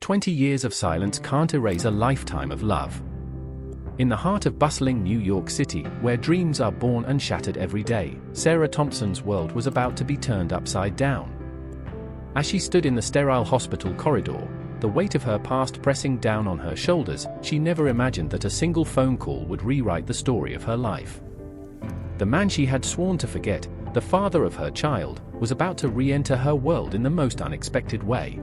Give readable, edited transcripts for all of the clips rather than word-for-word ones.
20 years of silence can't erase a lifetime of love. In the heart of bustling New York City, where dreams are born and shattered every day, Sarah Thompson's world was about to be turned upside down. As she stood in the sterile hospital corridor, the weight of her past pressing down on her shoulders, she never imagined that a single phone call would rewrite the story of her life. The man she had sworn to forget, the father of her child, was about to re-enter her world in the most unexpected way.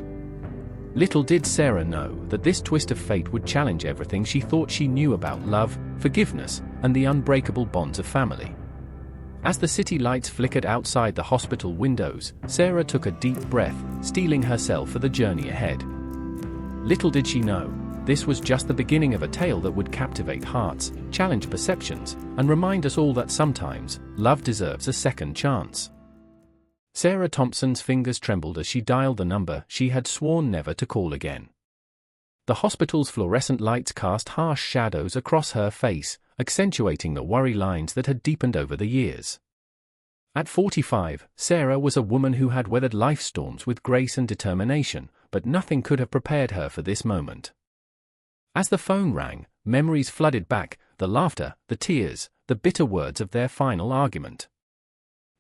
Little did Sarah know that this twist of fate would challenge everything she thought she knew about love, forgiveness, and the unbreakable bonds of family. As the city lights flickered outside the hospital windows, Sarah took a deep breath, steeling herself for the journey ahead. Little did she know, this was just the beginning of a tale that would captivate hearts, challenge perceptions, and remind us all that sometimes, love deserves a second chance. Sarah Thompson's fingers trembled as she dialed the number she had sworn never to call again. The hospital's fluorescent lights cast harsh shadows across her face, accentuating the worry lines that had deepened over the years. At 45, Sarah was a woman who had weathered life's storms with grace and determination, but nothing could have prepared her for this moment. As the phone rang, memories flooded back, the laughter, the tears, the bitter words of their final argument.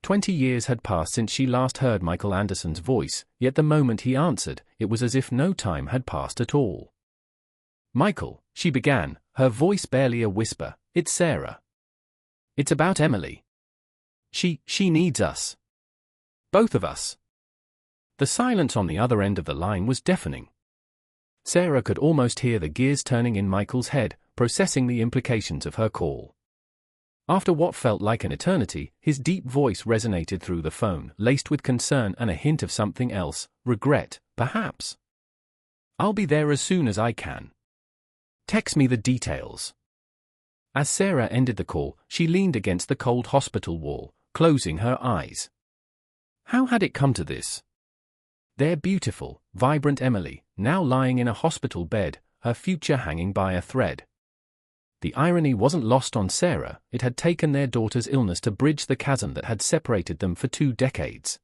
20 years had passed since she last heard Michael Anderson's voice, yet the moment he answered, it was as if no time had passed at all. "Michael," she began, her voice barely a whisper, "it's Sarah. It's about Emily. She needs us. Both of us." The silence on the other end of the line was deafening. Sarah could almost hear the gears turning in Michael's head, processing the implications of her call. After what felt like an eternity, his deep voice resonated through the phone, laced with concern and a hint of something else, regret, perhaps. "I'll be there as soon as I can. Text me the details." As Sarah ended the call, she leaned against the cold hospital wall, closing her eyes. How had it come to this? Their beautiful, vibrant Emily, now lying in a hospital bed, her future hanging by a thread. The irony wasn't lost on Sarah, it had taken their daughter's illness to bridge the chasm that had separated them for 2 decades.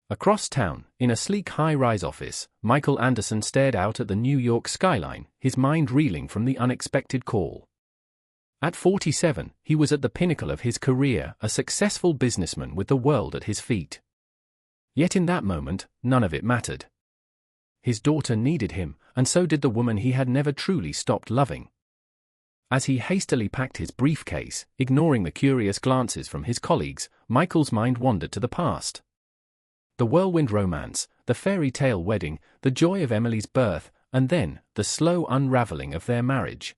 Across town, in a sleek high-rise office, Michael Anderson stared out at the New York skyline, his mind reeling from the unexpected call. At 47, he was at the pinnacle of his career, a successful businessman with the world at his feet. Yet in that moment, none of it mattered. His daughter needed him, and so did the woman he had never truly stopped loving. As he hastily packed his briefcase, ignoring the curious glances from his colleagues, Michael's mind wandered to the past. The whirlwind romance, the fairy tale wedding, the joy of Emily's birth, and then, the slow unraveling of their marriage.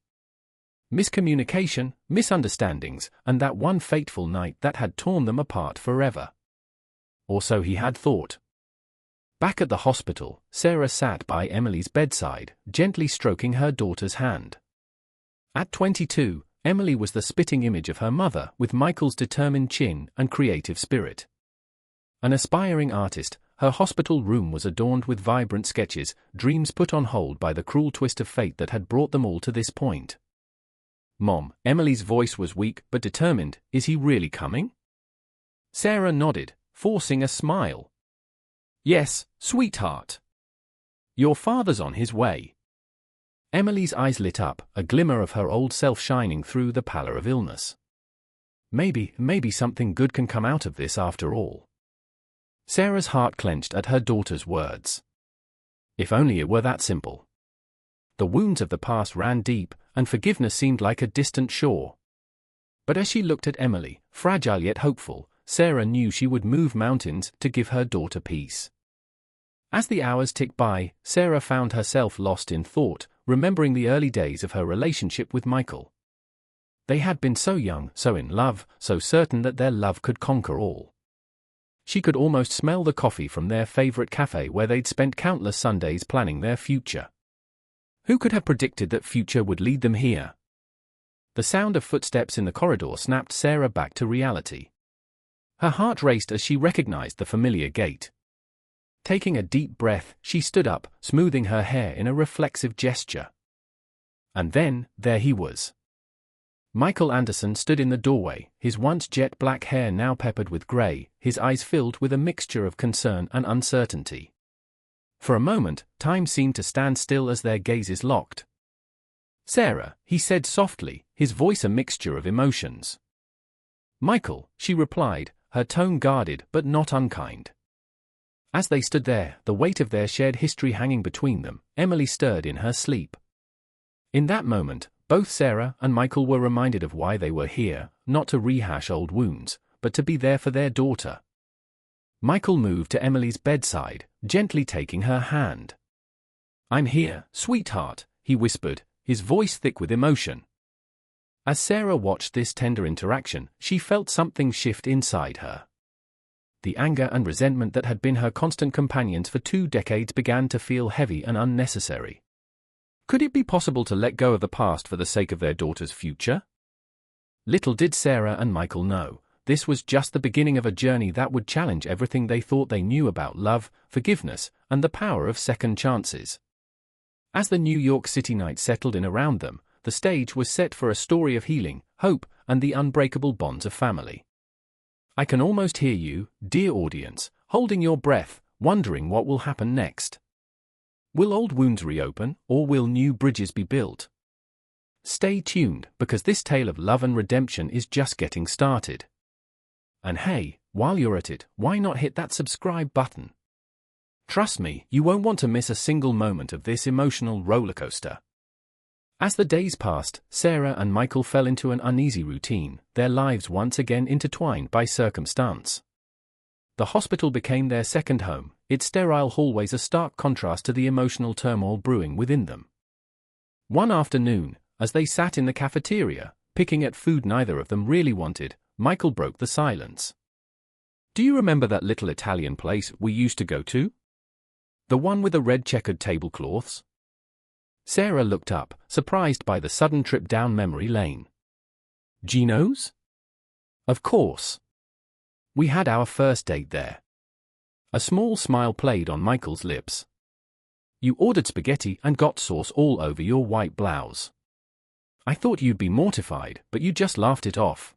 Miscommunication, misunderstandings, and that one fateful night that had torn them apart forever. Or so he had thought. Back at the hospital, Sarah sat by Emily's bedside, gently stroking her daughter's hand. At 22, Emily was the spitting image of her mother, with Michael's determined chin and creative spirit. An aspiring artist, her hospital room was adorned with vibrant sketches, dreams put on hold by the cruel twist of fate that had brought them all to this point. "Mom," Emily's voice was weak but determined, "is he really coming?" Sarah nodded, forcing a smile. "Yes, sweetheart. Your father's on his way." Emily's eyes lit up, a glimmer of her old self shining through the pallor of illness. Maybe something good can come out of this after all. Sarah's heart clenched at her daughter's words. If only it were that simple. The wounds of the past ran deep, and forgiveness seemed like a distant shore. But as she looked at Emily, fragile yet hopeful, Sarah knew she would move mountains to give her daughter peace. As the hours ticked by, Sarah found herself lost in thought, remembering the early days of her relationship with Michael. They had been so young, so in love, so certain that their love could conquer all. She could almost smell the coffee from their favorite cafe where they'd spent countless Sundays planning their future. Who could have predicted that future would lead them here? The sound of footsteps in the corridor snapped Sarah back to reality. Her heart raced as she recognized the familiar gait. Taking a deep breath, she stood up, smoothing her hair in a reflexive gesture. And then, there he was. Michael Anderson stood in the doorway, his once jet-black hair now peppered with gray, his eyes filled with a mixture of concern and uncertainty. For a moment, time seemed to stand still as their gazes locked. "Sarah," he said softly, his voice a mixture of emotions. "Michael," she replied, her tone guarded but not unkind. As they stood there, the weight of their shared history hanging between them, Emily stirred in her sleep. In that moment, both Sarah and Michael were reminded of why they were here, not to rehash old wounds, but to be there for their daughter. Michael moved to Emily's bedside, gently taking her hand. "I'm here, sweetheart," he whispered, his voice thick with emotion. As Sarah watched this tender interaction, she felt something shift inside her. The anger and resentment that had been her constant companions for 2 decades began to feel heavy and unnecessary. Could it be possible to let go of the past for the sake of their daughter's future? Little did Sarah and Michael know, this was just the beginning of a journey that would challenge everything they thought they knew about love, forgiveness, and the power of second chances. As the New York City night settled in around them, the stage was set for a story of healing, hope, and the unbreakable bonds of family. I can almost hear you, dear audience, holding your breath, wondering what will happen next. Will old wounds reopen, or will new bridges be built? Stay tuned, because this tale of love and redemption is just getting started. And hey, while you're at it, why not hit that subscribe button? Trust me, you won't want to miss a single moment of this emotional rollercoaster. As the days passed, Sarah and Michael fell into an uneasy routine, their lives once again intertwined by circumstance. The hospital became their second home, its sterile hallways a stark contrast to the emotional turmoil brewing within them. One afternoon, as they sat in the cafeteria, picking at food neither of them really wanted, Michael broke the silence. "Do you remember that little Italian place we used to go to? The one with the red checkered tablecloths?" Sarah looked up, surprised by the sudden trip down memory lane. "Gino's? Of course. We had our first date there." A small smile played on Michael's lips. "You ordered spaghetti and got sauce all over your white blouse. I thought you'd be mortified, but you just laughed it off."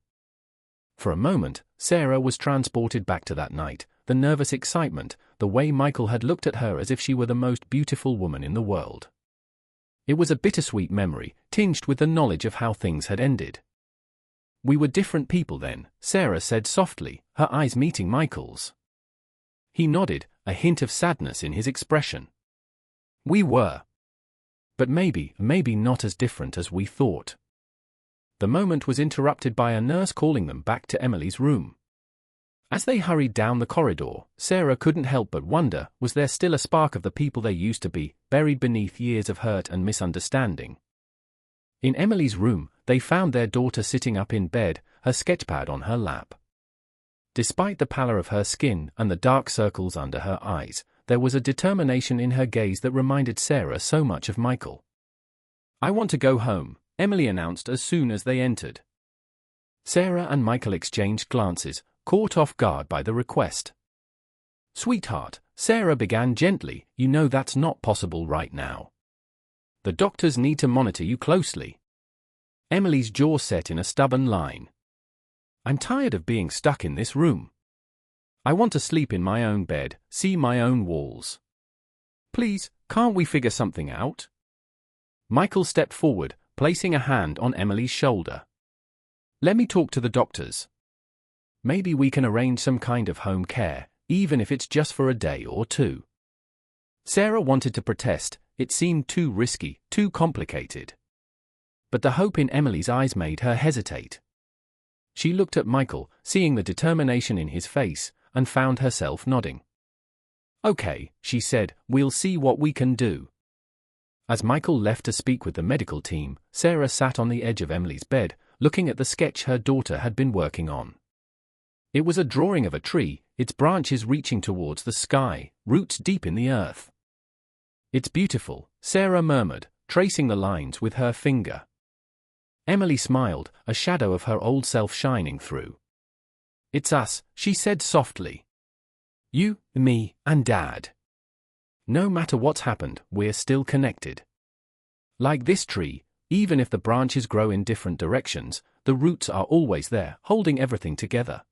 For a moment, Sarah was transported back to that night, the nervous excitement, the way Michael had looked at her as if she were the most beautiful woman in the world. It was a bittersweet memory, tinged with the knowledge of how things had ended. "We were different people then," Sarah said softly, her eyes meeting Michael's. He nodded, a hint of sadness in his expression. "We were. But maybe not as different as we thought." The moment was interrupted by a nurse calling them back to Emily's room. As they hurried down the corridor, Sarah couldn't help but wonder, was there still a spark of the people they used to be, buried beneath years of hurt and misunderstanding? In Emily's room, they found their daughter sitting up in bed, her sketchpad on her lap. Despite the pallor of her skin and the dark circles under her eyes, there was a determination in her gaze that reminded Sarah so much of Michael. "I want to go home," Emily announced as soon as they entered. Sarah and Michael exchanged glances, caught off guard by the request. "Sweetheart," Sarah began gently, "you know that's not possible right now. The doctors need to monitor you closely." Emily's jaw set in a stubborn line. "I'm tired of being stuck in this room. I want to sleep in my own bed, see my own walls. Please, can't we figure something out?" Michael stepped forward, placing a hand on Emily's shoulder. "Let me talk to the doctors. Maybe we can arrange some kind of home care, even if it's just for a day or two." Sarah wanted to protest, it seemed too risky, too complicated. But the hope in Emily's eyes made her hesitate. She looked at Michael, seeing the determination in his face, and found herself nodding. "Okay," she said, "we'll see what we can do." As Michael left to speak with the medical team, Sarah sat on the edge of Emily's bed, looking at the sketch her daughter had been working on. It was a drawing of a tree, its branches reaching towards the sky, roots deep in the earth. "It's beautiful," Sarah murmured, tracing the lines with her finger. Emily smiled, a shadow of her old self shining through. "It's us," she said softly. "You, me, and Dad. No matter what's happened, we're still connected. Like this tree, even if the branches grow in different directions, the roots are always there, holding everything together."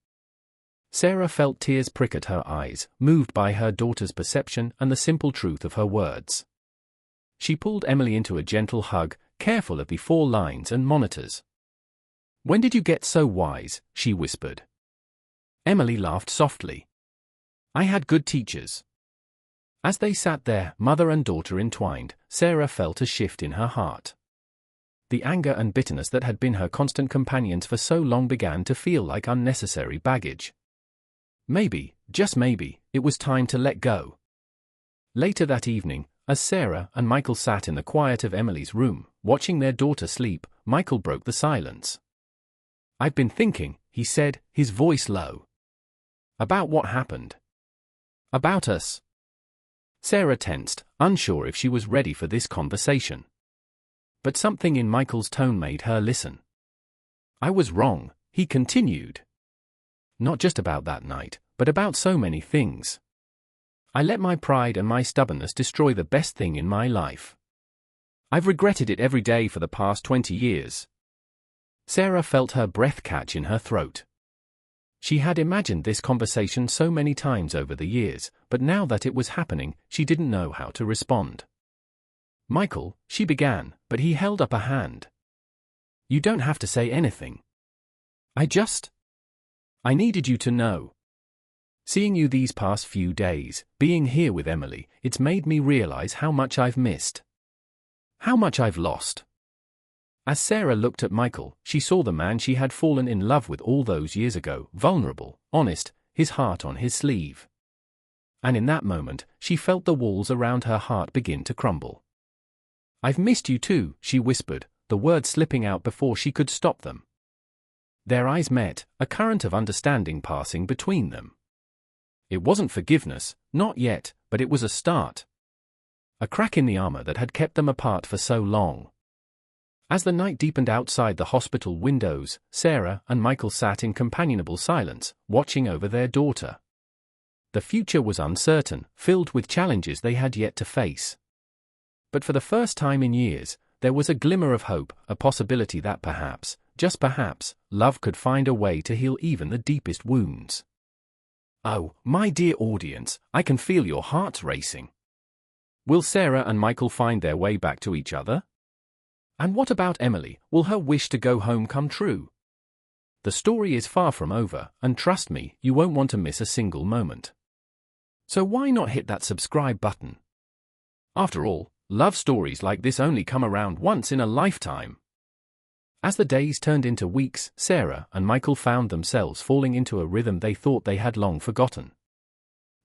Sarah felt tears prick at her eyes, moved by her daughter's perception and the simple truth of her words. She pulled Emily into a gentle hug, careful of the 4 lines and monitors. "When did you get so wise?" she whispered. Emily laughed softly. "I had good teachers." As they sat there, mother and daughter entwined, Sarah felt a shift in her heart. The anger and bitterness that had been her constant companions for so long began to feel like unnecessary baggage. Maybe, just maybe, it was time to let go. Later that evening, as Sarah and Michael sat in the quiet of Emily's room, watching their daughter sleep, Michael broke the silence. "I've been thinking," he said, his voice low. "About what happened. About us." Sarah tensed, unsure if she was ready for this conversation. But something in Michael's tone made her listen. "I was wrong," he continued. "Not just about that night, but about so many things. I let my pride and my stubbornness destroy the best thing in my life. I've regretted it every day for the past 20 years. Sarah felt her breath catch in her throat. She had imagined this conversation so many times over the years, but now that it was happening, she didn't know how to respond. "Michael," she began, but he held up a hand. "You don't have to say anything. I needed you to know. Seeing you these past few days, being here with Emily, it's made me realize how much I've missed. How much I've lost." As Sarah looked at Michael, she saw the man she had fallen in love with all those years ago, vulnerable, honest, his heart on his sleeve. And in that moment, she felt the walls around her heart begin to crumble. "I've missed you too," she whispered, the words slipping out before she could stop them. Their eyes met, a current of understanding passing between them. It wasn't forgiveness, not yet, but it was a start. A crack in the armor that had kept them apart for so long. As the night deepened outside the hospital windows, Sarah and Michael sat in companionable silence, watching over their daughter. The future was uncertain, filled with challenges they had yet to face. But for the first time in years, there was a glimmer of hope, a possibility that perhaps, just perhaps, love could find a way to heal even the deepest wounds. Oh, my dear audience, I can feel your hearts racing. Will Sarah and Michael find their way back to each other? And what about Emily? Will her wish to go home come true? The story is far from over, and trust me, you won't want to miss a single moment. So why not hit that subscribe button? After all, love stories like this only come around once in a lifetime. As the days turned into weeks, Sarah and Michael found themselves falling into a rhythm they thought they had long forgotten.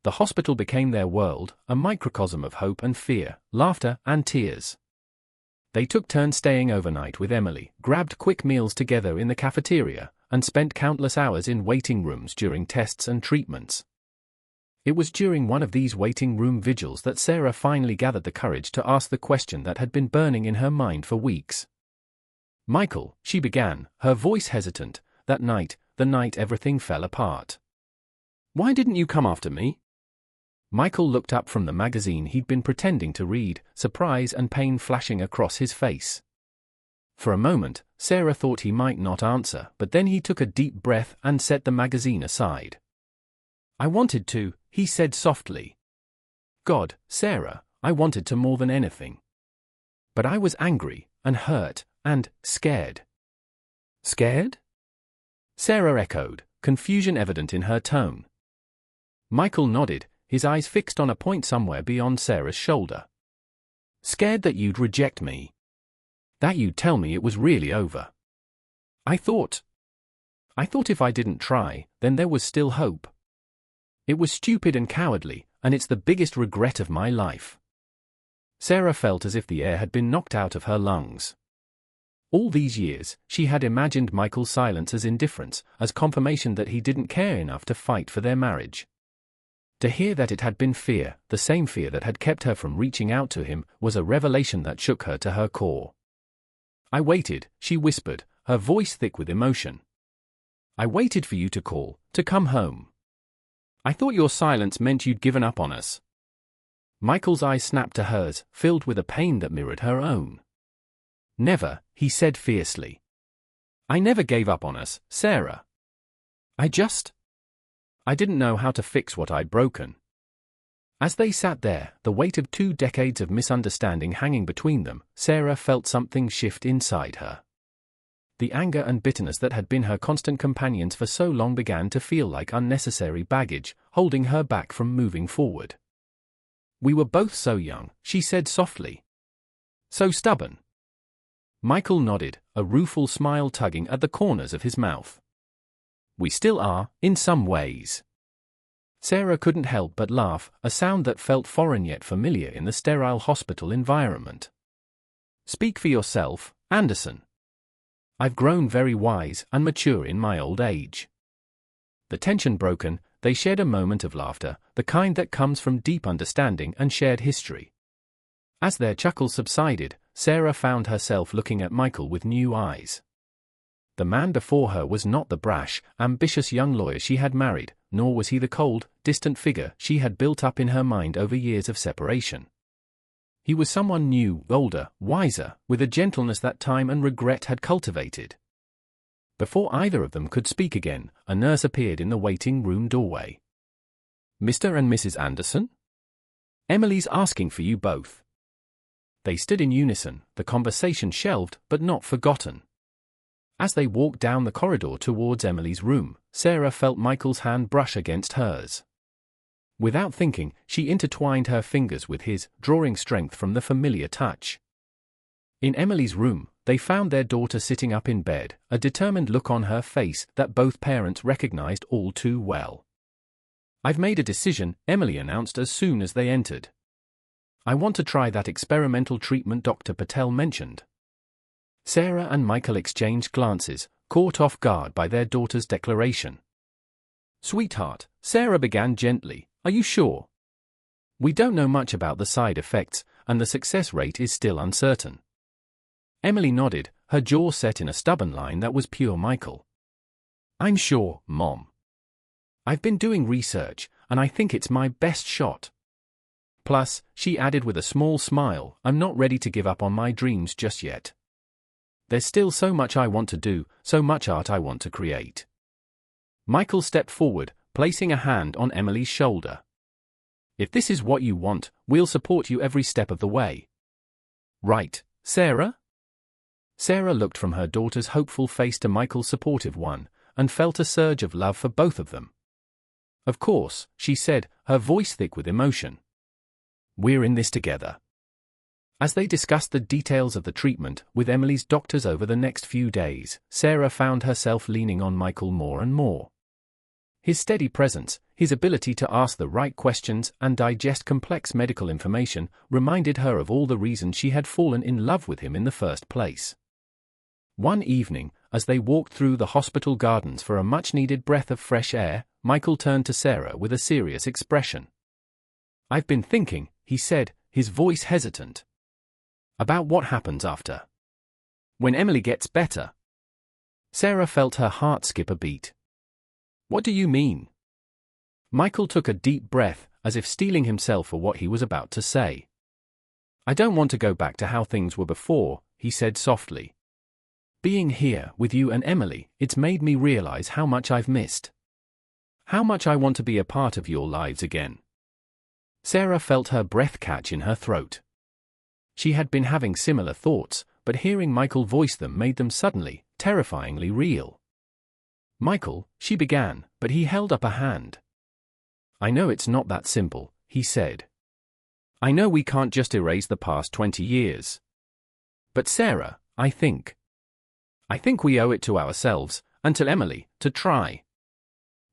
The hospital became their world, a microcosm of hope and fear, laughter and tears. They took turns staying overnight with Emily, grabbed quick meals together in the cafeteria, and spent countless hours in waiting rooms during tests and treatments. It was during one of these waiting room vigils that Sarah finally gathered the courage to ask the question that had been burning in her mind for weeks. "Michael," she began, her voice hesitant, "that night, the night everything fell apart. Why didn't you come after me?" Michael looked up from the magazine he'd been pretending to read, surprise and pain flashing across his face. For a moment, Sarah thought he might not answer, but then he took a deep breath and set the magazine aside. "I wanted to," he said softly. "God, Sarah, I wanted to more than anything. But I was angry, and hurt, and scared." "Scared?" Sarah echoed, confusion evident in her tone. Michael nodded, his eyes fixed on a point somewhere beyond Sarah's shoulder. "Scared that you'd reject me. That you'd tell me it was really over. I thought if I didn't try, then there was still hope. It was stupid and cowardly, and it's the biggest regret of my life." Sarah felt as if the air had been knocked out of her lungs. All these years, she had imagined Michael's silence as indifference, as confirmation that he didn't care enough to fight for their marriage. To hear that it had been fear, the same fear that had kept her from reaching out to him, was a revelation that shook her to her core. "I waited," she whispered, her voice thick with emotion. "I waited for you to call, to come home. I thought your silence meant you'd given up on us." Michael's eyes snapped to hers, filled with a pain that mirrored her own. "Never," he said fiercely. "I never gave up on us, Sarah. I I didn't know how to fix what I'd broken. As they sat there, the weight of 2 decades of misunderstanding hanging between them, Sarah felt something shift inside her. The anger and bitterness that had been her constant companions for so long began to feel like unnecessary baggage, holding her back from moving forward. "We were both so young," she said softly. "So stubborn." Michael nodded, a rueful smile tugging at the corners of his mouth. "We still are, in some ways." Sarah couldn't help but laugh, a sound that felt foreign yet familiar in the sterile hospital environment. "Speak for yourself, Anderson. I've grown very wise and mature in my old age." The tension broken, they shared a moment of laughter, the kind that comes from deep understanding and shared history. As their chuckles subsided, Sarah found herself looking at Michael with new eyes. The man before her was not the brash, ambitious young lawyer she had married, nor was he the cold, distant figure she had built up in her mind over years of separation. He was someone new, older, wiser, with a gentleness that time and regret had cultivated. Before either of them could speak again, a nurse appeared in the waiting room doorway. "Mr. and Mrs. Anderson? Emily's asking for you both." They stood in unison, the conversation shelved but not forgotten. As they walked down the corridor towards Emily's room, Sarah felt Michael's hand brush against hers. Without thinking, she intertwined her fingers with his, drawing strength from the familiar touch. In Emily's room, they found their daughter sitting up in bed, a determined look on her face that both parents recognized all too well. "I've made a decision," Emily announced as soon as they entered. "I want to try that experimental treatment Dr. Patel mentioned." Sarah and Michael exchanged glances, caught off guard by their daughter's declaration. "Sweetheart," Sarah began gently, "are you sure? We don't know much about the side effects, and the success rate is still uncertain." Emily nodded, her jaw set in a stubborn line that was pure Michael. "I'm sure, Mom. I've been doing research, and I think it's my best shot. Plus," she added with a small smile, "I'm not ready to give up on my dreams just yet. There's still so much I want to do, so much art I want to create." Michael stepped forward, placing a hand on Emily's shoulder. "If this is what you want, we'll support you every step of the way. Right, Sarah?" Sarah looked from her daughter's hopeful face to Michael's supportive one, and felt a surge of love for both of them. "Of course," she said, her voice thick with emotion. "We're in this together." As they discussed the details of the treatment with Emily's doctors over the next few days, Sarah found herself leaning on Michael more and more. His steady presence, his ability to ask the right questions and digest complex medical information, reminded her of all the reasons she had fallen in love with him in the first place. One evening, as they walked through the hospital gardens for a much-needed breath of fresh air, Michael turned to Sarah with a serious expression. "I've been thinking," he said, his voice hesitant, "about what happens after. When Emily gets better." Sarah felt her heart skip a beat. "What do you mean?" Michael took a deep breath, as if steeling himself for what he was about to say. "I don't want to go back to how things were before," he said softly. "Being here with you and Emily, it's made me realize how much I've missed. How much I want to be a part of your lives again." Sarah felt her breath catch in her throat. She had been having similar thoughts, but hearing Michael voice them made them suddenly, terrifyingly real. "Michael," she began, but he held up a hand. "I know it's not that simple," he said. "I know we can't just erase the past 20 years. But Sarah, I think we owe it to ourselves, and to Emily, to try.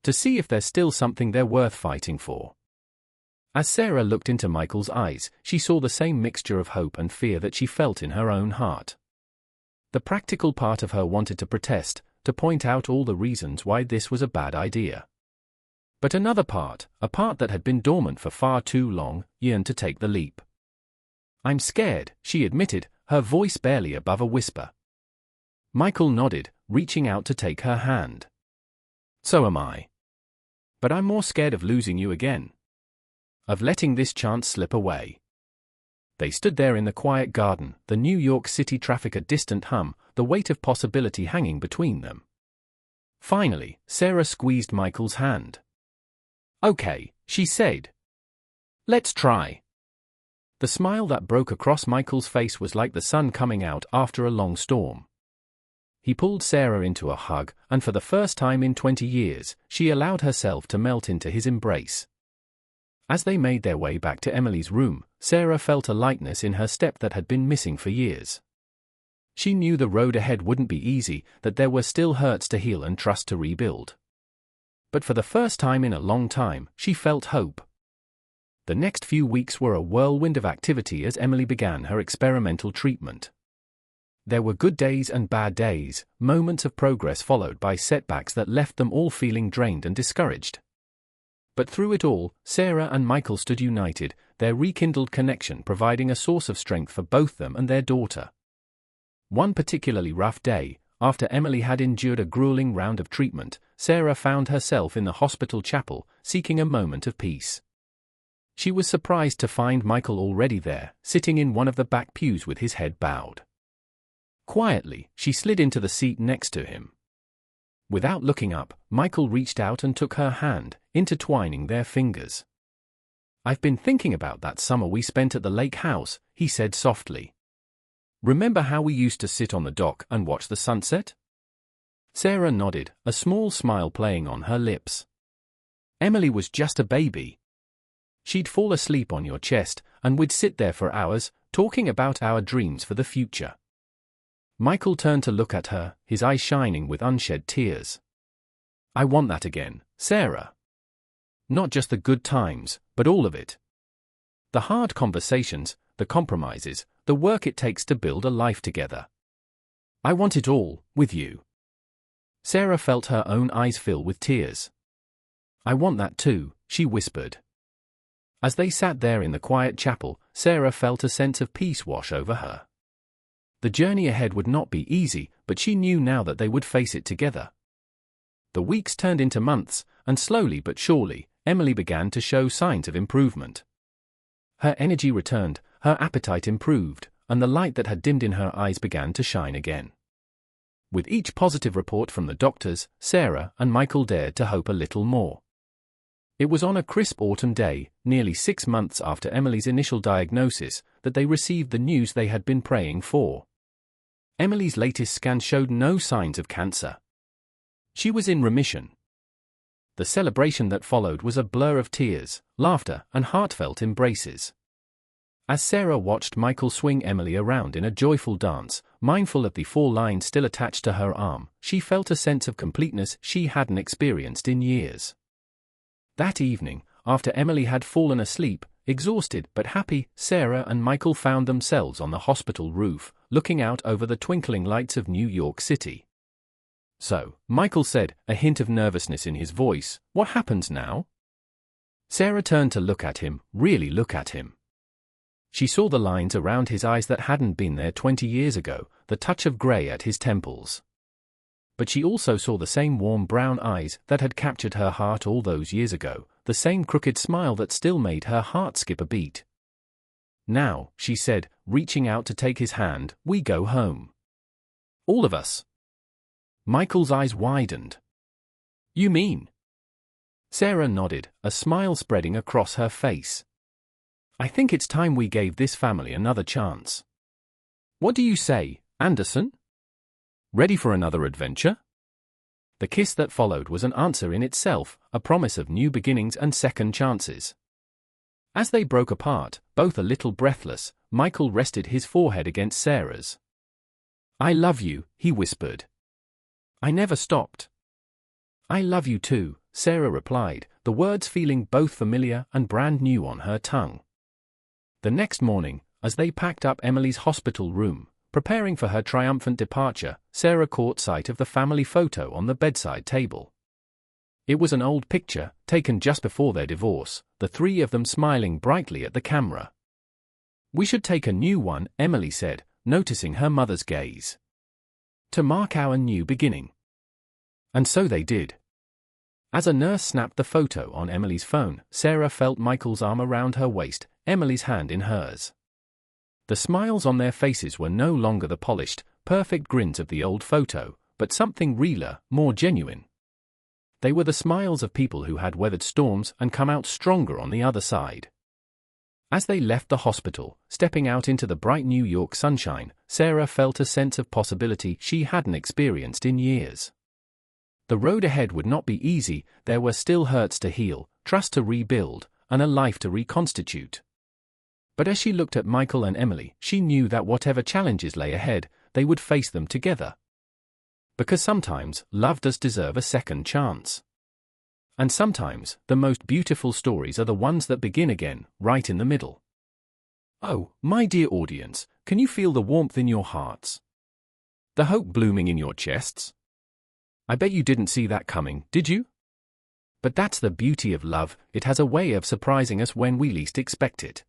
To see if there's still something they're worth fighting for." As Sarah looked into Michael's eyes, she saw the same mixture of hope and fear that she felt in her own heart. The practical part of her wanted to protest, to point out all the reasons why this was a bad idea. But another part, a part that had been dormant for far too long, yearned to take the leap. "I'm scared," she admitted, her voice barely above a whisper. Michael nodded, reaching out to take her hand. "So am I. But I'm more scared of losing you again. Of letting this chance slip away." They stood there in the quiet garden, the New York City traffic a distant hum, the weight of possibility hanging between them. Finally, Sarah squeezed Michael's hand. "Okay," she said. "Let's try." The smile that broke across Michael's face was like the sun coming out after a long storm. He pulled Sarah into a hug, and for the first time in 20 years, she allowed herself to melt into his embrace. As they made their way back to Emily's room, Sarah felt a lightness in her step that had been missing for years. She knew the road ahead wouldn't be easy, that there were still hurts to heal and trust to rebuild. But for the first time in a long time, she felt hope. The next few weeks were a whirlwind of activity as Emily began her experimental treatment. There were good days and bad days, moments of progress followed by setbacks that left them all feeling drained and discouraged. But through it all, Sarah and Michael stood united, their rekindled connection providing a source of strength for both them and their daughter. One particularly rough day, after Emily had endured a grueling round of treatment, Sarah found herself in the hospital chapel, seeking a moment of peace. She was surprised to find Michael already there, sitting in one of the back pews with his head bowed. Quietly, she slid into the seat next to him. Without looking up, Michael reached out and took her hand, intertwining their fingers. "I've been thinking about that summer we spent at the lake house," he said softly. "Remember how we used to sit on the dock and watch the sunset?" Sarah nodded, a small smile playing on her lips. "Emily was just a baby. She'd fall asleep on your chest, and we'd sit there for hours, talking about our dreams for the future." Michael turned to look at her, his eyes shining with unshed tears. "I want that again, Sarah. Not just the good times, but all of it. The hard conversations, the compromises, the work it takes to build a life together. I want it all, with you." Sarah felt her own eyes fill with tears. "I want that too," she whispered. As they sat there in the quiet chapel, Sarah felt a sense of peace wash over her. The journey ahead would not be easy, but she knew now that they would face it together. The weeks turned into months, and slowly but surely, Emily began to show signs of improvement. Her energy returned, her appetite improved, and the light that had dimmed in her eyes began to shine again. With each positive report from the doctors, Sarah and Michael dared to hope a little more. It was on a crisp autumn day, nearly 6 months after Emily's initial diagnosis, that they received the news they had been praying for. Emily's latest scan showed no signs of cancer. She was in remission. The celebration that followed was a blur of tears, laughter, and heartfelt embraces. As Sarah watched Michael swing Emily around in a joyful dance, mindful of the 4 lines still attached to her arm, she felt a sense of completeness she hadn't experienced in years. That evening, after Emily had fallen asleep, exhausted but happy, Sarah and Michael found themselves on the hospital roof, looking out over the twinkling lights of New York City. "So," Michael said, a hint of nervousness in his voice, "what happens now?" Sarah turned to look at him, really look at him. She saw the lines around his eyes that hadn't been there 20 years ago, the touch of grey at his temples. But she also saw the same warm brown eyes that had captured her heart all those years ago, the same crooked smile that still made her heart skip a beat. "Now," she said, reaching out to take his hand, "we go home. All of us." Michael's eyes widened. "You mean?" Sarah nodded, a smile spreading across her face. "I think it's time we gave this family another chance. What do you say, Anderson? Ready for another adventure?" The kiss that followed was an answer in itself, a promise of new beginnings and second chances. As they broke apart, both a little breathless, Michael rested his forehead against Sarah's. "I love you," he whispered. "I never stopped." "I love you too," Sarah replied, the words feeling both familiar and brand new on her tongue. The next morning, as they packed up Emily's hospital room, preparing for her triumphant departure, Sarah caught sight of the family photo on the bedside table. It was an old picture, taken just before their divorce, the 3 of them smiling brightly at the camera. "We should take a new one," Emily said, noticing her mother's gaze. "To mark our new beginning." And so they did. As a nurse snapped the photo on Emily's phone, Sarah felt Michael's arm around her waist, Emily's hand in hers. The smiles on their faces were no longer the polished, perfect grins of the old photo, but something realer, more genuine. They were the smiles of people who had weathered storms and come out stronger on the other side. As they left the hospital, stepping out into the bright New York sunshine, Sarah felt a sense of possibility she hadn't experienced in years. The road ahead would not be easy, there were still hurts to heal, trust to rebuild, and a life to reconstitute. But as she looked at Michael and Emily, she knew that whatever challenges lay ahead, they would face them together. Because sometimes, love does deserve a second chance. And sometimes, the most beautiful stories are the ones that begin again, right in the middle. Oh, my dear audience, can you feel the warmth in your hearts? The hope blooming in your chests? I bet you didn't see that coming, did you? But that's the beauty of love, it has a way of surprising us when we least expect it.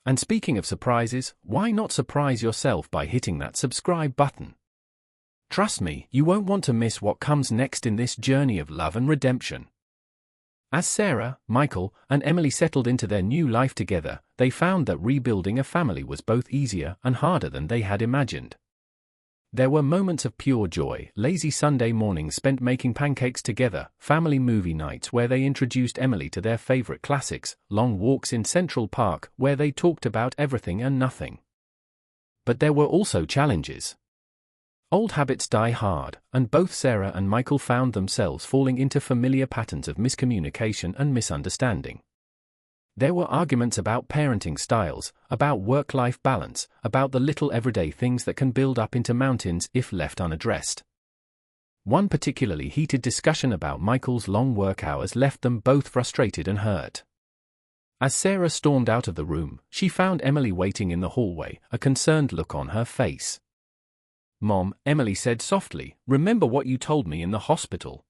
And speaking of surprises, why not surprise yourself by hitting that subscribe button? Trust me, you won't want to miss what comes next in this journey of love and redemption. As Sarah, Michael, and Emily settled into their new life together, they found that rebuilding a family was both easier and harder than they had imagined. There were moments of pure joy, lazy Sunday mornings spent making pancakes together, family movie nights where they introduced Emily to their favorite classics, long walks in Central Park where they talked about everything and nothing. But there were also challenges. Old habits die hard, and both Sarah and Michael found themselves falling into familiar patterns of miscommunication and misunderstanding. There were arguments about parenting styles, about work-life balance, about the little everyday things that can build up into mountains if left unaddressed. One particularly heated discussion about Michael's long work hours left them both frustrated and hurt. As Sarah stormed out of the room, she found Emily waiting in the hallway, a concerned look on her face. "Mom," Emily said softly, "remember what you told me in the hospital?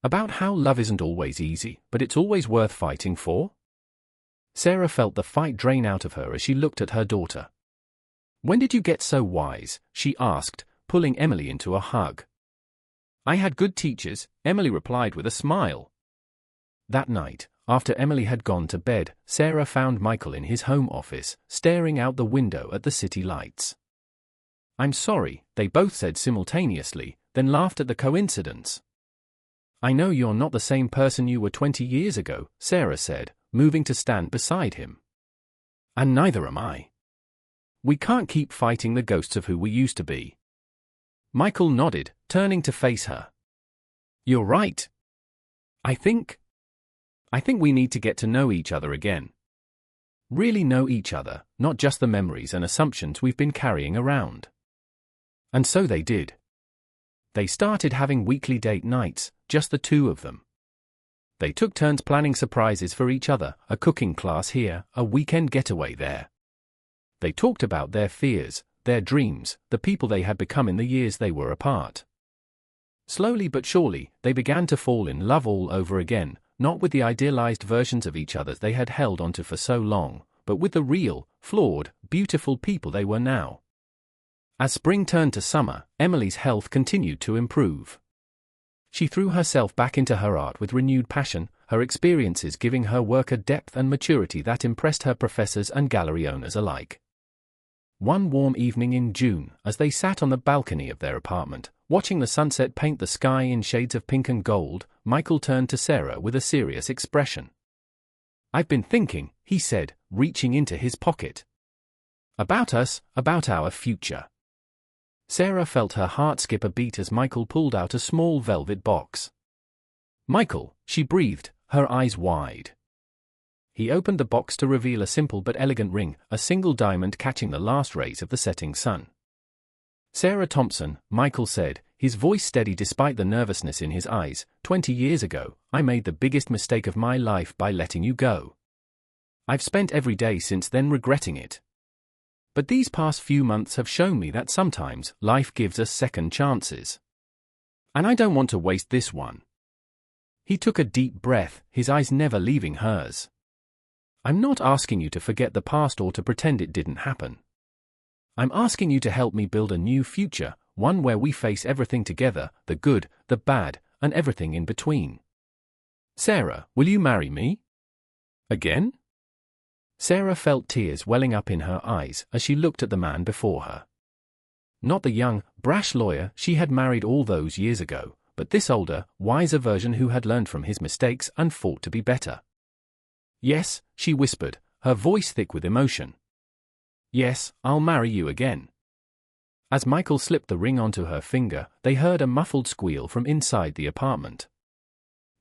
About how love isn't always easy, but it's always worth fighting for?" Sarah felt the fight drain out of her as she looked at her daughter. "When did you get so wise?" she asked, pulling Emily into a hug. "I had good teachers," Emily replied with a smile. That night, after Emily had gone to bed, Sarah found Michael in his home office, staring out the window at the city lights. "I'm sorry," they both said simultaneously, then laughed at the coincidence. "I know you're not the same person you were 20 years ago," Sarah said, moving to stand beside him. "And neither am I. We can't keep fighting the ghosts of who we used to be." Michael nodded, turning to face her. "You're right. I think we need to get to know each other again. Really know each other, not just the memories and assumptions we've been carrying around." And so they did. They started having weekly date nights, just the two of them. They took turns planning surprises for each other, a cooking class here, a weekend getaway there. They talked about their fears, their dreams, the people they had become in the years they were apart. Slowly but surely, they began to fall in love all over again, not with the idealized versions of each other they had held onto for so long, but with the real, flawed, beautiful people they were now. As spring turned to summer, Emily's health continued to improve. She threw herself back into her art with renewed passion, her experiences giving her work a depth and maturity that impressed her professors and gallery owners alike. One warm evening in June, as they sat on the balcony of their apartment, watching the sunset paint the sky in shades of pink and gold, Michael turned to Sarah with a serious expression. "I've been thinking," he said, reaching into his pocket. "About us, about our future." Sarah felt her heart skip a beat as Michael pulled out a small velvet box. "Michael," she breathed, her eyes wide. He opened the box to reveal a simple but elegant ring, a single diamond catching the last rays of the setting sun. "Sarah Thompson," Michael said, his voice steady despite the nervousness in his eyes, 20 years ago, I made the biggest mistake of my life by letting you go. I've spent every day since then regretting it. But these past few months have shown me that sometimes life gives us second chances. And I don't want to waste this one." He took a deep breath, his eyes never leaving hers. "I'm not asking you to forget the past or to pretend it didn't happen. I'm asking you to help me build a new future, one where we face everything together, the good, the bad, and everything in between. Sarah, will you marry me?" "Again?" Sarah felt tears welling up in her eyes as she looked at the man before her. Not the young, brash lawyer she had married all those years ago, but this older, wiser version who had learned from his mistakes and fought to be better. "Yes," she whispered, her voice thick with emotion. "Yes, I'll marry you again." As Michael slipped the ring onto her finger, they heard a muffled squeal from inside the apartment.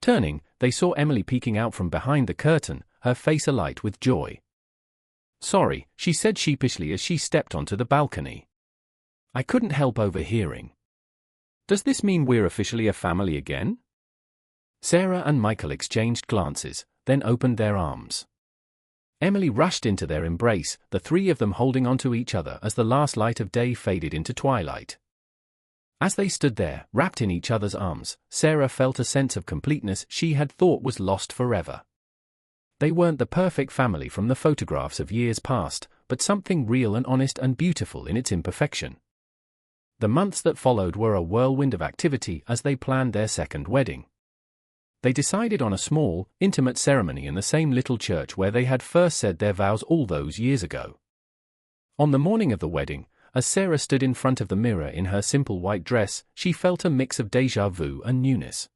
Turning, they saw Emily peeking out from behind the curtain, her face alight with joy. "Sorry," she said sheepishly as she stepped onto the balcony. "I couldn't help overhearing. Does this mean we're officially a family again?" Sarah and Michael exchanged glances, then opened their arms. Emily rushed into their embrace, the three of them holding onto each other as the last light of day faded into twilight. As they stood there, wrapped in each other's arms, Sarah felt a sense of completeness she had thought was lost forever. They weren't the perfect family from the photographs of years past, but something real and honest and beautiful in its imperfection. The months that followed were a whirlwind of activity as they planned their second wedding. They decided on a small, intimate ceremony in the same little church where they had first said their vows all those years ago. On the morning of the wedding, as Sarah stood in front of the mirror in her simple white dress, she felt a mix of déjà vu and newness.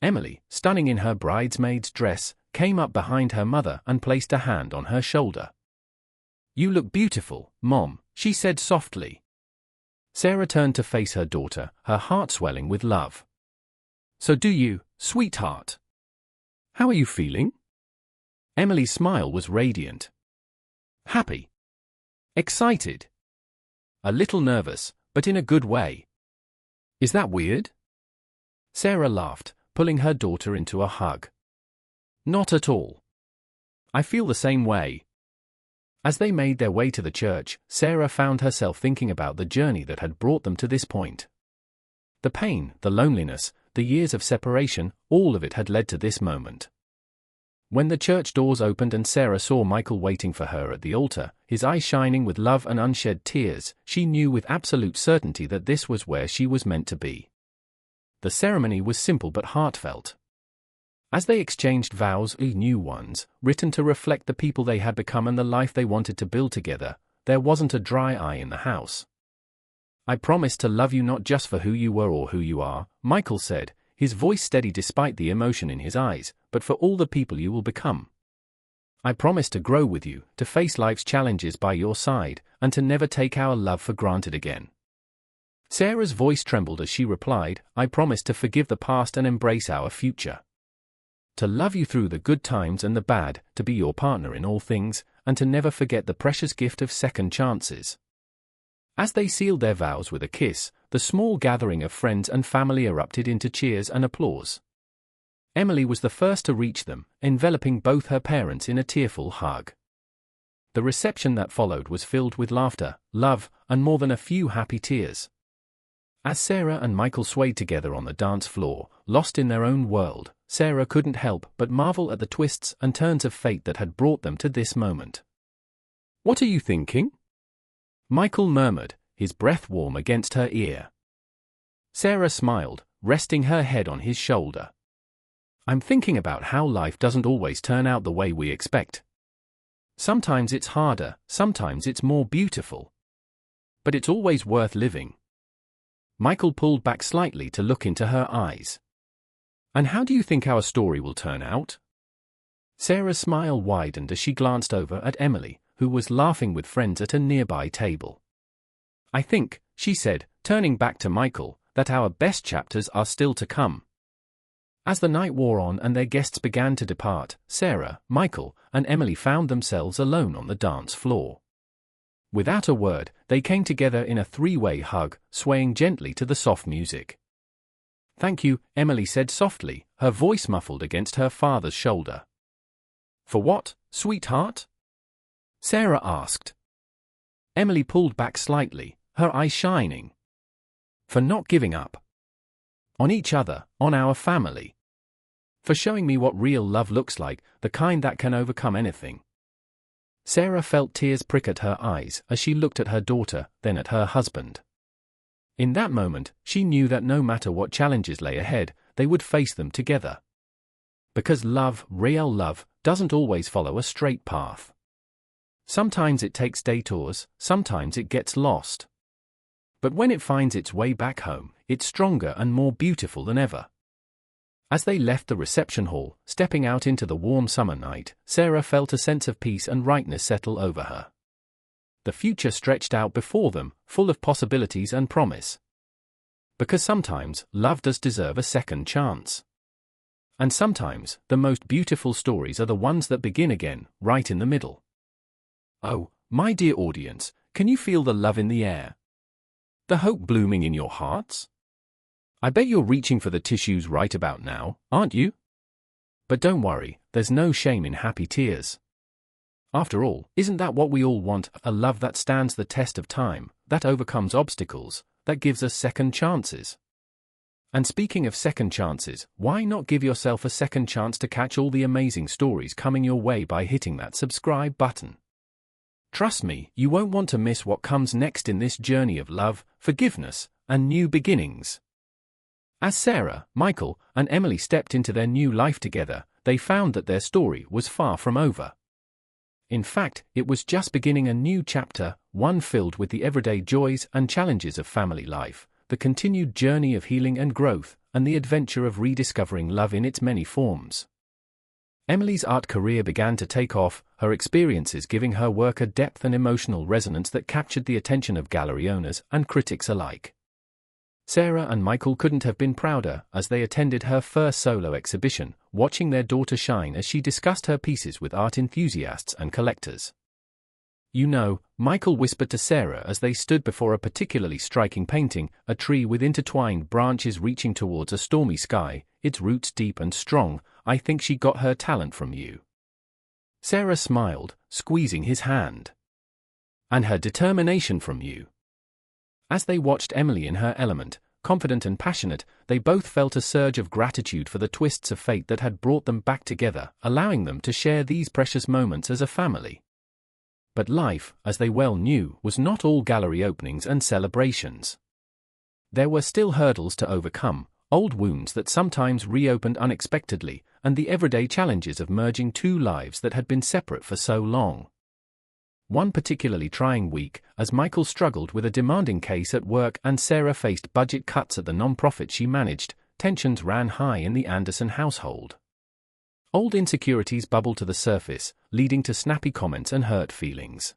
Emily, stunning in her bridesmaid's dress, came up behind her mother and placed a hand on her shoulder. "You look beautiful, Mom," she said softly. Sarah turned to face her daughter, her heart swelling with love. "So do you, sweetheart. How are you feeling?" Emily's smile was radiant. "Happy. Excited. A little nervous, but in a good way. Is that weird?" Sarah laughed, pulling her daughter into a hug. "Not at all. I feel the same way." As they made their way to the church, Sarah found herself thinking about the journey that had brought them to this point. The pain, the loneliness, the years of separation, all of it had led to this moment. When the church doors opened and Sarah saw Michael waiting for her at the altar, his eyes shining with love and unshed tears, she knew with absolute certainty that this was where she was meant to be. The ceremony was simple but heartfelt. As they exchanged vows, new ones, written to reflect the people they had become and the life they wanted to build together, there wasn't a dry eye in the house. "I promise to love you not just for who you were or who you are," Michael said, his voice steady despite the emotion in his eyes, "but for all the people you will become. I promise to grow with you, to face life's challenges by your side, and to never take our love for granted again." Sarah's voice trembled as she replied, "I promise to forgive the past and embrace our future. To love you through the good times and the bad, to be your partner in all things, and to never forget the precious gift of second chances." As they sealed their vows with a kiss, the small gathering of friends and family erupted into cheers and applause. Emily was the first to reach them, enveloping both her parents in a tearful hug. The reception that followed was filled with laughter, love, and more than a few happy tears. As Sarah and Michael swayed together on the dance floor, lost in their own world, Sarah couldn't help but marvel at the twists and turns of fate that had brought them to this moment. "What are you thinking?" Michael murmured, his breath warm against her ear. Sarah smiled, resting her head on his shoulder. "I'm thinking about how life doesn't always turn out the way we expect. Sometimes it's harder, sometimes it's more beautiful. But it's always worth living." Michael pulled back slightly to look into her eyes. "And how do you think our story will turn out?" Sarah's smile widened as she glanced over at Emily, who was laughing with friends at a nearby table. "I think," she said, turning back to Michael, "that our best chapters are still to come." As the night wore on and their guests began to depart, Sarah, Michael, and Emily found themselves alone on the dance floor. Without a word, they came together in a three-way hug, swaying gently to the soft music. "Thank you," Emily said softly, her voice muffled against her father's shoulder. "For what, sweetheart?" Sarah asked. Emily pulled back slightly, her eyes shining. "For not giving up. On each other, on our family. For showing me what real love looks like, the kind that can overcome anything." Sarah felt tears prick at her eyes as she looked at her daughter, then at her husband. In that moment, she knew that no matter what challenges lay ahead, they would face them together. Because love, real love, doesn't always follow a straight path. Sometimes it takes detours, sometimes it gets lost. But when it finds its way back home, it's stronger and more beautiful than ever. As they left the reception hall, stepping out into the warm summer night, Sarah felt a sense of peace and rightness settle over her. The future stretched out before them, full of possibilities and promise. Because sometimes, love does deserve a second chance. And sometimes, the most beautiful stories are the ones that begin again, right in the middle. Oh, my dear audience, can you feel the love in the air? The hope blooming in your hearts? I bet you're reaching for the tissues right about now, aren't you? But don't worry, there's no shame in happy tears. After all, isn't that what we all want, a love that stands the test of time, that overcomes obstacles, that gives us second chances? And speaking of second chances, why not give yourself a second chance to catch all the amazing stories coming your way by hitting that subscribe button? Trust me, you won't want to miss what comes next in this journey of love, forgiveness, and new beginnings. As Sarah, Michael, and Emily stepped into their new life together, they found that their story was far from over. In fact, it was just beginning a new chapter, one filled with the everyday joys and challenges of family life, the continued journey of healing and growth, and the adventure of rediscovering love in its many forms. Emily's art career began to take off, her experiences giving her work a depth and emotional resonance that captured the attention of gallery owners and critics alike. Sarah and Michael couldn't have been prouder as they attended her first solo exhibition, watching their daughter shine as she discussed her pieces with art enthusiasts and collectors. You know, Michael whispered to Sarah as they stood before a particularly striking painting, a tree with intertwined branches reaching towards a stormy sky, its roots deep and strong. I think she got her talent from you. Sarah smiled, squeezing his hand. And her determination from you. As they watched Emily in her element, confident and passionate, they both felt a surge of gratitude for the twists of fate that had brought them back together, allowing them to share these precious moments as a family. But life, as they well knew, was not all gallery openings and celebrations. There were still hurdles to overcome, old wounds that sometimes reopened unexpectedly, and the everyday challenges of merging two lives that had been separate for so long. One particularly trying week, as Michael struggled with a demanding case at work and Sarah faced budget cuts at the non-profit she managed, tensions ran high in the Anderson household. Old insecurities bubbled to the surface, leading to snappy comments and hurt feelings.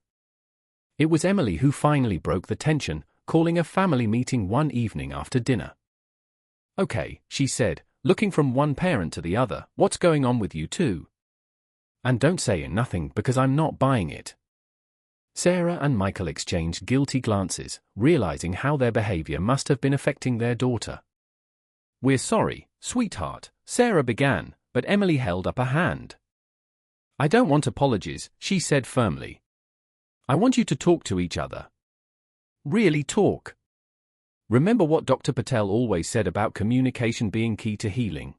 It was Emily who finally broke the tension, calling a family meeting one evening after dinner. "Okay," she said, looking from one parent to the other, "what's going on with you two? And don't say nothing because I'm not buying it." Sarah and Michael exchanged guilty glances, realizing how their behavior must have been affecting their daughter. "We're sorry, sweetheart," Sarah began, but Emily held up a hand. "I don't want apologies," she said firmly. "I want you to talk to each other. Really talk. Remember what Dr. Patel always said about communication being key to healing."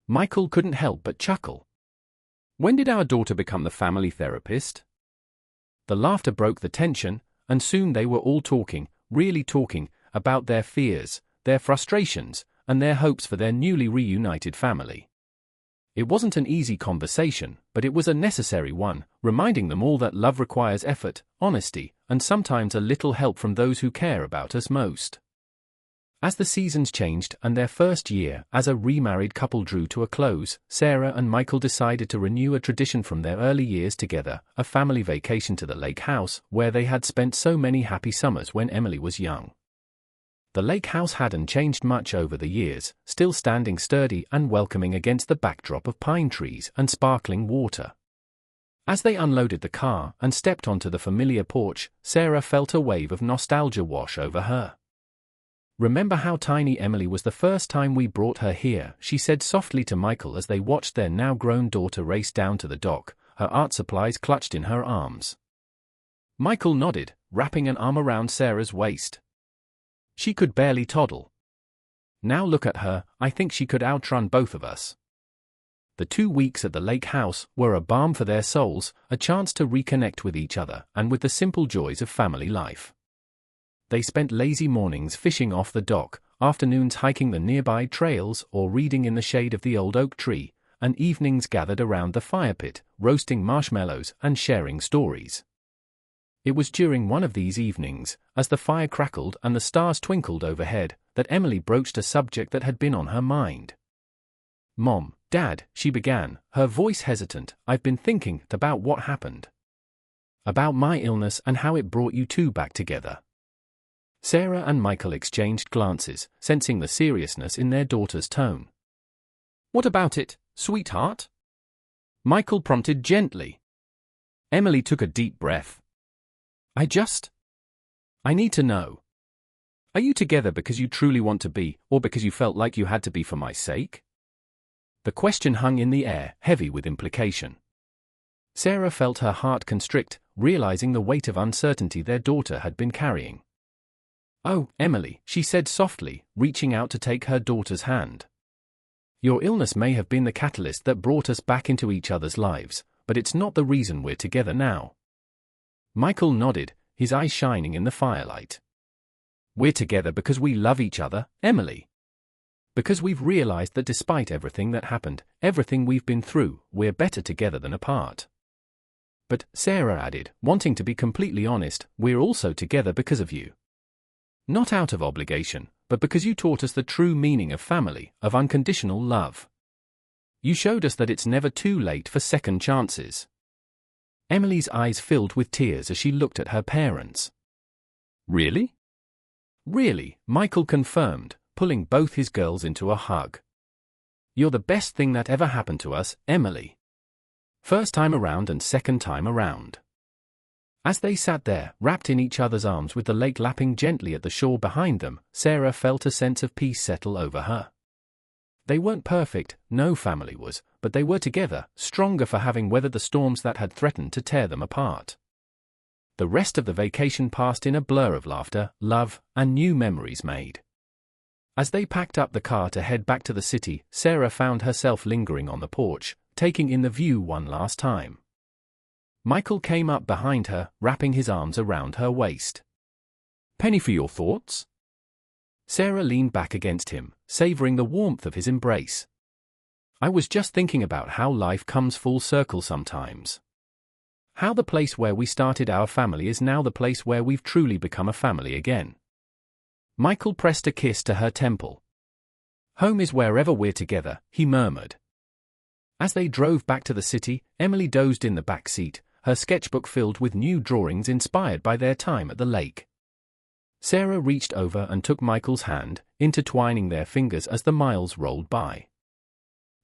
Michael couldn't help but chuckle. "When did our daughter become the family therapist?" The laughter broke the tension, and soon they were all talking, really talking, about their fears, their frustrations, and their hopes for their newly reunited family. It wasn't an easy conversation, but it was a necessary one, reminding them all that love requires effort, honesty, and sometimes a little help from those who care about us most. As the seasons changed and their first year as a remarried couple drew to a close, Sarah and Michael decided to renew a tradition from their early years together, a family vacation to the lake house, where they had spent so many happy summers when Emily was young. The lake house hadn't changed much over the years, still standing sturdy and welcoming against the backdrop of pine trees and sparkling water. As they unloaded the car and stepped onto the familiar porch, Sarah felt a wave of nostalgia wash over her. "Remember how tiny Emily was the first time we brought her here," she said softly to Michael as they watched their now-grown daughter race down to the dock, her art supplies clutched in her arms. Michael nodded, wrapping an arm around Sarah's waist. She could barely toddle. "Now look at her, I think she could outrun both of us." The 2 weeks at the lake house were a balm for their souls, a chance to reconnect with each other and with the simple joys of family life. They spent lazy mornings fishing off the dock, afternoons hiking the nearby trails or reading in the shade of the old oak tree, and evenings gathered around the fire pit, roasting marshmallows and sharing stories. It was during one of these evenings, as the fire crackled and the stars twinkled overhead, that Emily broached a subject that had been on her mind. "Mom, Dad," she began, her voice hesitant, "I've been thinking about what happened. About my illness and how it brought you two back together." Sarah and Michael exchanged glances, sensing the seriousness in their daughter's tone. "What about it, sweetheart?" Michael prompted gently. Emily took a deep breath. I need to know. Are you together because you truly want to be, or because you felt like you had to be for my sake?" The question hung in the air, heavy with implication. Sarah felt her heart constrict, realizing the weight of uncertainty their daughter had been carrying. "Oh, Emily," she said softly, reaching out to take her daughter's hand. "Your illness may have been the catalyst that brought us back into each other's lives, but it's not the reason we're together now." Michael nodded, his eyes shining in the firelight. "We're together because we love each other, Emily. Because we've realized that despite everything that happened, everything we've been through, we're better together than apart. But," Sarah added, wanting to be completely honest, "we're also together because of you. Not out of obligation, but because you taught us the true meaning of family, of unconditional love. You showed us that it's never too late for second chances." Emily's eyes filled with tears as she looked at her parents. "Really?" "Really," Michael confirmed, pulling both his girls into a hug. "You're the best thing that ever happened to us, Emily. First time around and second time around." As they sat there, wrapped in each other's arms with the lake lapping gently at the shore behind them, Sarah felt a sense of peace settle over her. They weren't perfect, no family was, but they were together, stronger for having weathered the storms that had threatened to tear them apart. The rest of the vacation passed in a blur of laughter, love, and new memories made. As they packed up the car to head back to the city, Sarah found herself lingering on the porch, taking in the view one last time. Michael came up behind her, wrapping his arms around her waist. "Penny for your thoughts?" Sarah leaned back against him, savoring the warmth of his embrace. "I was just thinking about how life comes full circle sometimes. How the place where we started our family is now the place where we've truly become a family again." Michael pressed a kiss to her temple. "Home is wherever we're together," he murmured. As they drove back to the city, Emily dozed in the back seat, her sketchbook filled with new drawings inspired by their time at the lake. Sarah reached over and took Michael's hand, intertwining their fingers as the miles rolled by.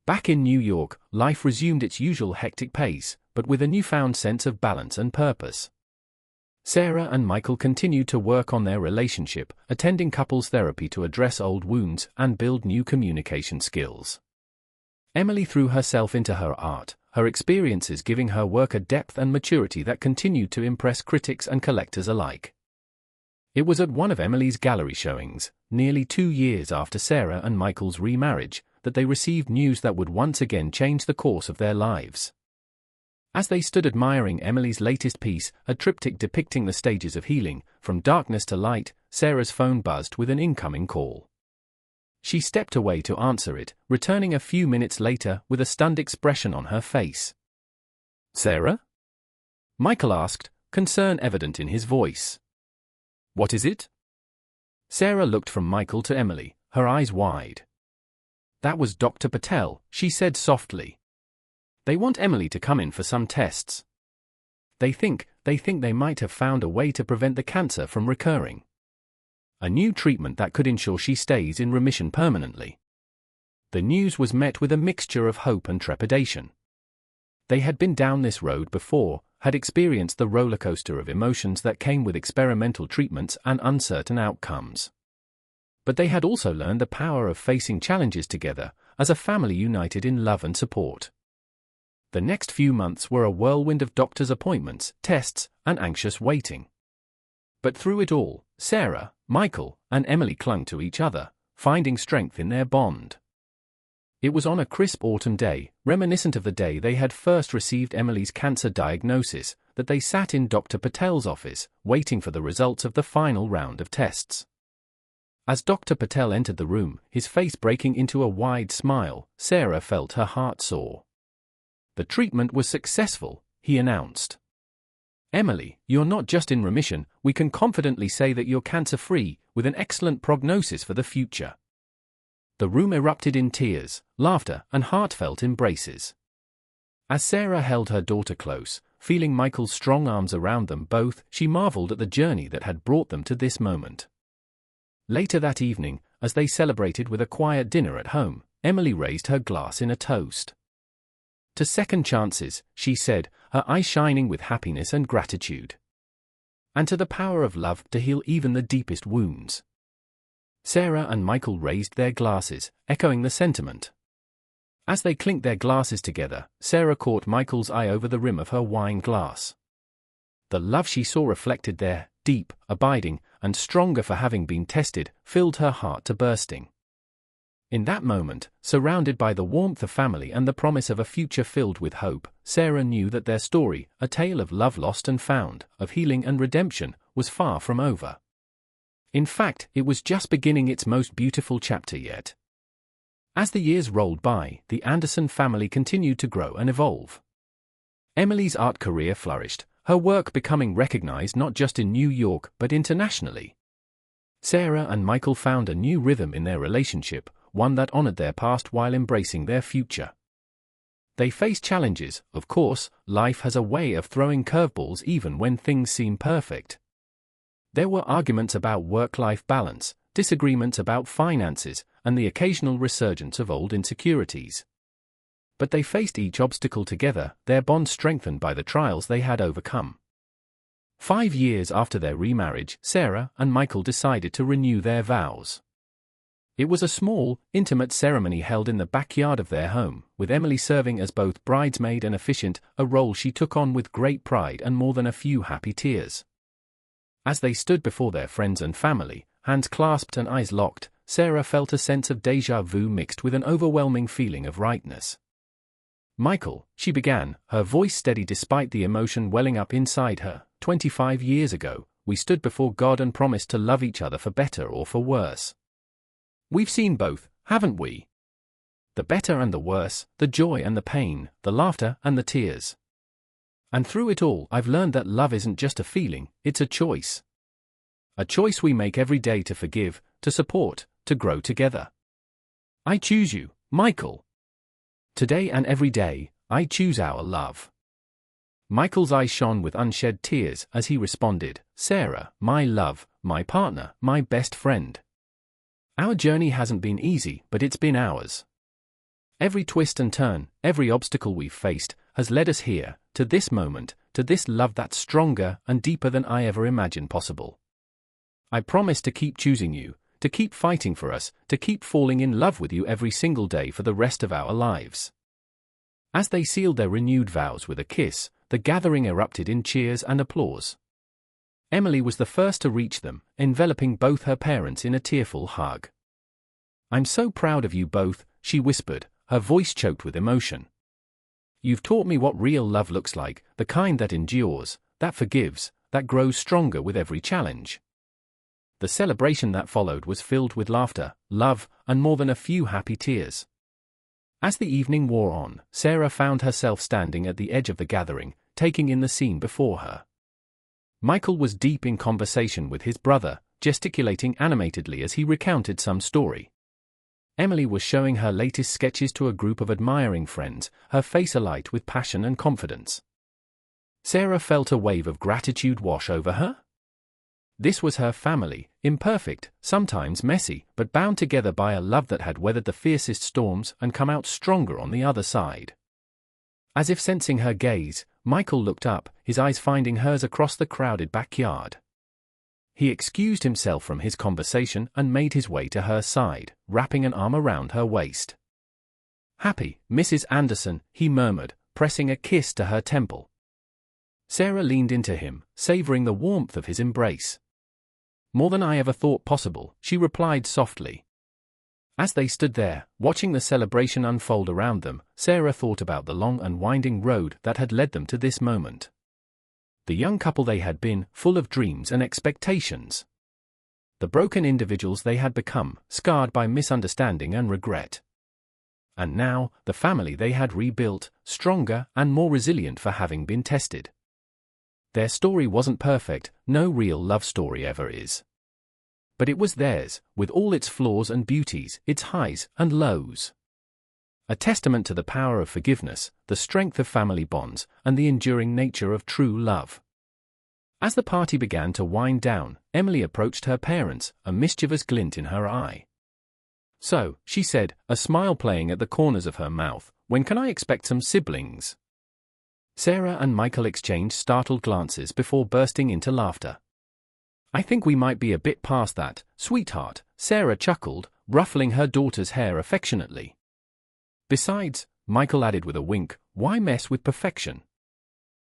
Back in New York, life resumed its usual hectic pace, but with a newfound sense of balance and purpose. Sarah and Michael continued to work on their relationship, attending couples therapy to address old wounds and build new communication skills. Emily threw herself into her art, her experiences giving her work a depth and maturity that continued to impress critics and collectors alike. It was at one of Emily's gallery showings, nearly 2 years after Sarah and Michael's remarriage, that they received news that would once again change the course of their lives. As they stood admiring Emily's latest piece, a triptych depicting the stages of healing, from darkness to light, Sarah's phone buzzed with an incoming call. She stepped away to answer it, returning a few minutes later with a stunned expression on her face. "Sarah?" Michael asked, concern evident in his voice. "What is it?" Sarah looked from Michael to Emily, her eyes wide. "That was Dr. Patel," she said softly. "They want Emily to come in for some tests. They think they might have found a way to prevent the cancer from recurring. A new treatment that could ensure she stays in remission permanently." The news was met with a mixture of hope and trepidation. They had been down this road before, had experienced the roller coaster of emotions that came with experimental treatments and uncertain outcomes. But they had also learned the power of facing challenges together, as a family united in love and support. The next few months were a whirlwind of doctor's appointments, tests, and anxious waiting. But through it all, Sarah, Michael, and Emily clung to each other, finding strength in their bond. It was on a crisp autumn day, reminiscent of the day they had first received Emily's cancer diagnosis, that they sat in Dr. Patel's office, waiting for the results of the final round of tests. As Dr. Patel entered the room, his face breaking into a wide smile, Sarah felt her heart soar. "The treatment was successful," he announced. Emily, you're not just in remission, we can confidently say that you're cancer-free, with an excellent prognosis for the future. The room erupted in tears, laughter, and heartfelt embraces. As Sarah held her daughter close, feeling Michael's strong arms around them both, she marveled at the journey that had brought them to this moment. Later that evening, as they celebrated with a quiet dinner at home, Emily raised her glass in a toast. To second chances, she said, her eyes shining with happiness and gratitude. And to the power of love to heal even the deepest wounds. Sarah and Michael raised their glasses, echoing the sentiment. As they clinked their glasses together, Sarah caught Michael's eye over the rim of her wine glass. The love she saw reflected there, deep, abiding, and stronger for having been tested, filled her heart to bursting. In that moment, surrounded by the warmth of family and the promise of a future filled with hope, Sarah knew that their story, a tale of love lost and found, of healing and redemption, was far from over. In fact, it was just beginning its most beautiful chapter yet. As the years rolled by, the Anderson family continued to grow and evolve. Emily's art career flourished, her work becoming recognized not just in New York but internationally. Sarah and Michael found a new rhythm in their relationship, one that honored their past while embracing their future. They faced challenges, of course. Life has a way of throwing curveballs even when things seem perfect. There were arguments about work-life balance, disagreements about finances, and the occasional resurgence of old insecurities. But they faced each obstacle together, their bond strengthened by the trials they had overcome. 5 years after their remarriage, Sarah and Michael decided to renew their vows. It was a small, intimate ceremony held in the backyard of their home, with Emily serving as both bridesmaid and officiant, a role she took on with great pride and more than a few happy tears. As they stood before their friends and family, hands clasped and eyes locked, Sarah felt a sense of déjà vu mixed with an overwhelming feeling of rightness. "Michael," she began, her voice steady despite the emotion welling up inside her, 25 years ago, we stood before God and promised to love each other for better or for worse. We've seen both, haven't we? The better and the worse, the joy and the pain, the laughter and the tears. And through it all, I've learned that love isn't just a feeling, it's a choice. A choice we make every day to forgive, to support, to grow together. I choose you, Michael. Today and every day, I choose our love. Michael's eyes shone with unshed tears as he responded, Sarah, my love, my partner, my best friend. Our journey hasn't been easy, but it's been ours. Every twist and turn, every obstacle we've faced, has led us here, to this moment, to this love that's stronger and deeper than I ever imagined possible. I promise to keep choosing you, to keep fighting for us, to keep falling in love with you every single day for the rest of our lives. As they sealed their renewed vows with a kiss, the gathering erupted in cheers and applause. Emily was the first to reach them, enveloping both her parents in a tearful hug. I'm so proud of you both, she whispered, her voice choked with emotion. You've taught me what real love looks like, the kind that endures, that forgives, that grows stronger with every challenge. The celebration that followed was filled with laughter, love, and more than a few happy tears. As the evening wore on, Sarah found herself standing at the edge of the gathering, taking in the scene before her. Michael was deep in conversation with his brother, gesticulating animatedly as he recounted some story. Emily was showing her latest sketches to a group of admiring friends, her face alight with passion and confidence. Sarah felt a wave of gratitude wash over her. This was her family, imperfect, sometimes messy, but bound together by a love that had weathered the fiercest storms and come out stronger on the other side. As if sensing her gaze, Michael looked up, his eyes finding hers across the crowded backyard. He excused himself from his conversation and made his way to her side, wrapping an arm around her waist. "Happy, Mrs. Anderson," he murmured, pressing a kiss to her temple. Sarah leaned into him, savoring the warmth of his embrace. "More than I ever thought possible," she replied softly. As they stood there, watching the celebration unfold around them, Sarah thought about the long and winding road that had led them to this moment. The young couple they had been, full of dreams and expectations. The broken individuals they had become, scarred by misunderstanding and regret. And now, the family they had rebuilt, stronger and more resilient for having been tested. Their story wasn't perfect, no real love story ever is. But it was theirs, with all its flaws and beauties, its highs and lows. A testament to the power of forgiveness, the strength of family bonds, and the enduring nature of true love. As the party began to wind down, Emily approached her parents, a mischievous glint in her eye. "So," she said, a smile playing at the corners of her mouth, "when can I expect some siblings?" Sarah and Michael exchanged startled glances before bursting into laughter. "I think we might be a bit past that, sweetheart," Sarah chuckled, ruffling her daughter's hair affectionately. "Besides," Michael added with a wink, "why mess with perfection?"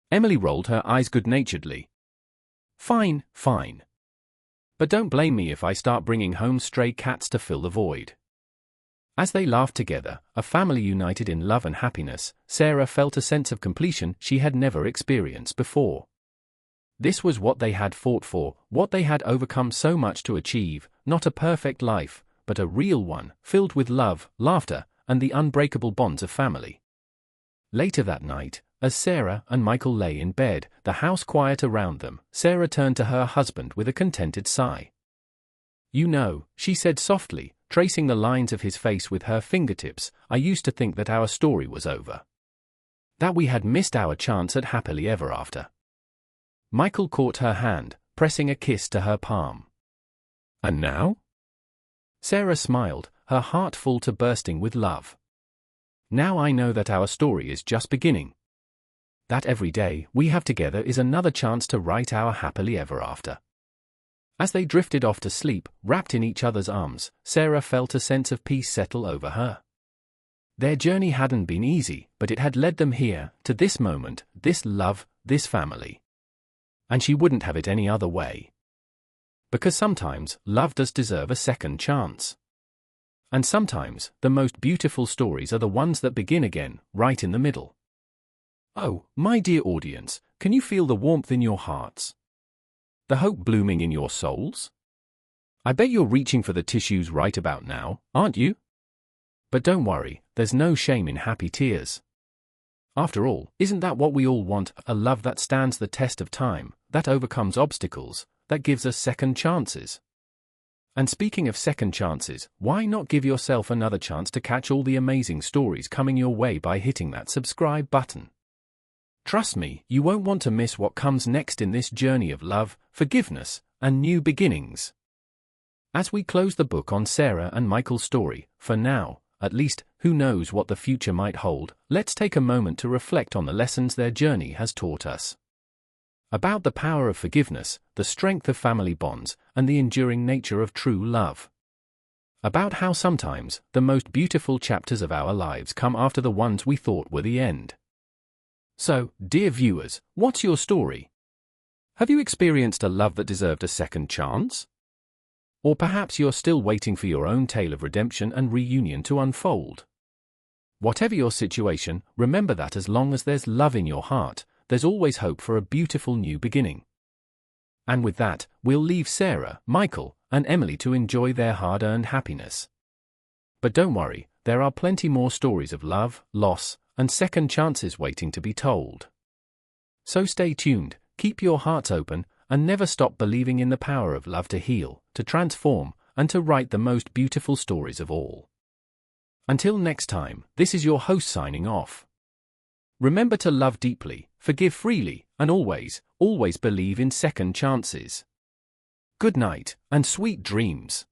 Emily rolled her eyes good-naturedly. "Fine, fine. But don't blame me if I start bringing home stray cats to fill the void." As they laughed together, a family united in love and happiness, Sarah felt a sense of completion she had never experienced before. This was what they had fought for, what they had overcome so much to achieve, not a perfect life, but a real one, filled with love, laughter, and the unbreakable bonds of family. Later that night, as Sarah and Michael lay in bed, the house quiet around them, Sarah turned to her husband with a contented sigh. "You know," she said softly, tracing the lines of his face with her fingertips, "I used to think that our story was over. That we had missed our chance at happily ever after." Michael caught her hand, pressing a kiss to her palm. "And now?" Sarah smiled, her heart full to bursting with love. "Now I know that our story is just beginning. That every day we have together is another chance to write our happily ever after." As they drifted off to sleep, wrapped in each other's arms, Sarah felt a sense of peace settle over her. Their journey hadn't been easy, but it had led them here, to this moment, this love, this family. And she wouldn't have it any other way. Because sometimes, love does deserve a second chance. And sometimes, the most beautiful stories are the ones that begin again, right in the middle. Oh, my dear audience, can you feel the warmth in your hearts? The hope blooming in your souls? I bet you're reaching for the tissues right about now, aren't you? But don't worry, there's no shame in happy tears. After all, isn't that what we all want, a love that stands the test of time, that overcomes obstacles, that gives us second chances? And speaking of second chances, why not give yourself another chance to catch all the amazing stories coming your way by hitting that subscribe button? Trust me, you won't want to miss what comes next in this journey of love, forgiveness, and new beginnings. As we close the book on Sarah and Michael's story, for now, at least, who knows what the future might hold, let's take a moment to reflect on the lessons their journey has taught us. About the power of forgiveness, the strength of family bonds, and the enduring nature of true love. About how sometimes, the most beautiful chapters of our lives come after the ones we thought were the end. So, dear viewers, what's your story? Have you experienced a love that deserved a second chance? Or perhaps you're still waiting for your own tale of redemption and reunion to unfold. Whatever your situation, remember that as long as there's love in your heart, there's always hope for a beautiful new beginning. And with that, we'll leave Sarah, Michael, and Emily to enjoy their hard-earned happiness. But don't worry, there are plenty more stories of love, loss, and second chances waiting to be told. So stay tuned, keep your hearts open, and never stop believing in the power of love to heal, to transform, and to write the most beautiful stories of all. Until next time, this is your host signing off. Remember to love deeply, forgive freely, and always, always believe in second chances. Good night, and sweet dreams.